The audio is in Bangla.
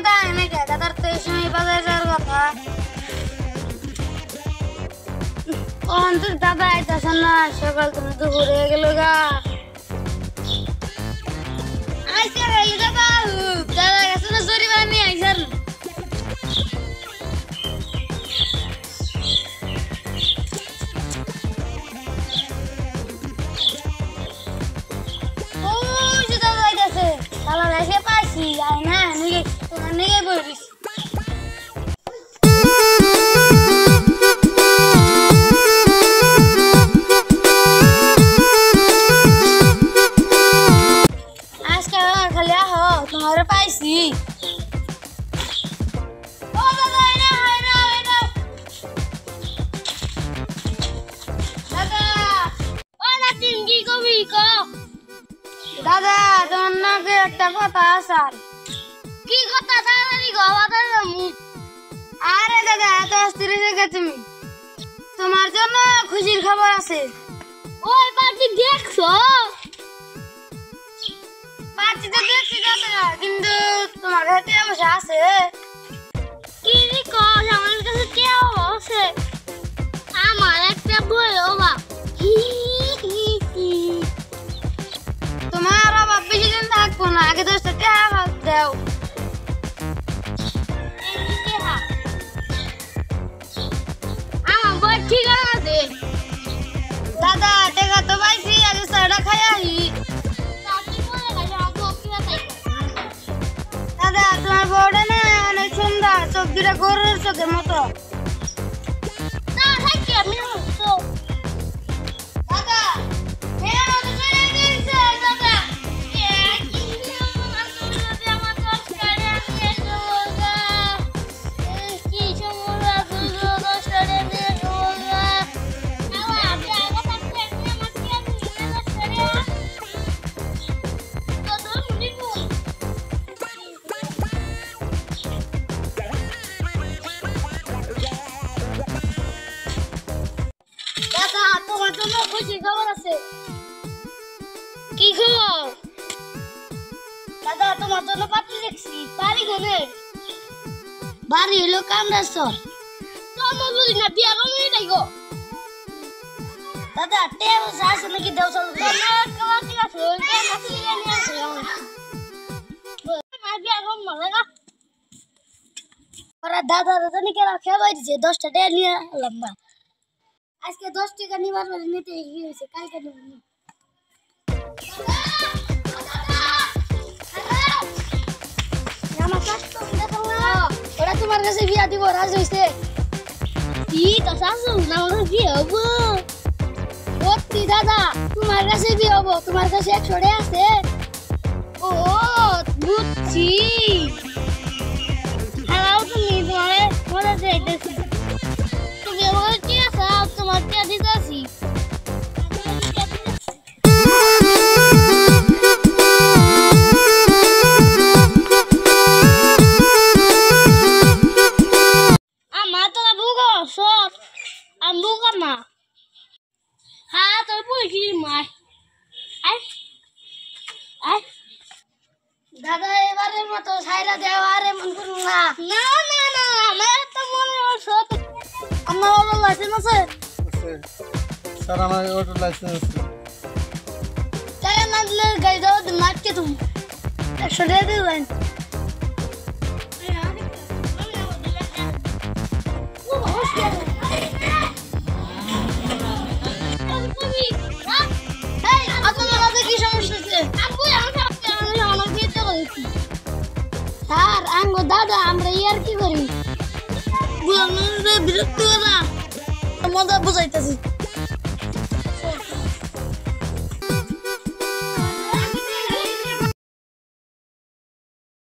দাদা এনে কে দাদার তো এই সময় বাজারে যাওয়ার কথা অন্তর দাদা আইতাছেন না সকাল তুমি তো ঘুরে গেল গা আইসা গেলি দাদা দাদা কাছে তো জরিমানা নিয়ে আইসার Kalau nasi pasti, ayana, nih, tuhan nih boris. Sekarang kalian ho, तुम्हारे pasti. Oh, dadah ini, dadah. Dadah. Oh, nanti tinggi kok biko. দাদা তোমার নাকি একটা কথা আসার কি কথা তাড়াতাড়ি গবাদা যামু আরে দাদা এত অস্থির হয়ে গেছো তুমি তোমার জন্য খুশির খবর আছে ওই পার্টি দেখছো পার্টি তো দেখছি দাদা কিন্তু তোমার হাতে অবশ্য আছে কি রে কস আমার কাছে কি আছে আমার একটা বই ওবা তোমার বাবা বেশি দিন থাকবো না আগে 10টা টাকা দাও আমার বই ঠিক আছে দাদা টাকা তো পাইছি আগে সাড়া খাই আহি দাদা তোমার বউটা না অনেক সুন্দর চোখ দুটা গরুর চোখের মতো কি খবর দাদা তোমার জন্য পাত্রী দেখছি বাড়ি ঘরে বাড়ি হলো কামরাসর তোমার বুঝি না বিয়া কমই নাই গো দাদা টেও আছে নাকি দেও চল না কাওয়া ঠিক আছে মাছি নিয়ে আসে আমার বিয়া কম লাগা ওরা দাদা জানি কেন খেবাই দিছে 10টা টাকা নিয়ে লম্বা আজকে 10 টাকা নিবার বলে নিতে হইছে কালকে নিব ওরা তোমার কাছে বিয়া দিব রাজ হইছে কি তো শাশু না আমার বিয়ে হবো সত্যি দাদা তোমার কাছে বিয়ে হবো তোমার কাছে 100 টাকা আছে ও বুঝছি হ্যালো তুমি তোমারে বলে যাইতেছি তুমি আমার কি আছে তোমার কে দিতেছি দাদা এবারের মতো ছাইরা দেও আরে মন করুন না না না না আমার তো মনে হচ্ছে আমার অটো লাইসেন্স আছে স্যার আমার অটো লাইসেন্স আছে টাকা না দিলে গাড়ি দাও মারকে তুমি 100 টাকা দিবেন স্যার আঙ্গো দাদা আমরা ইয়ার কি করি বিরক্ত করা মজা বুঝাইতেছি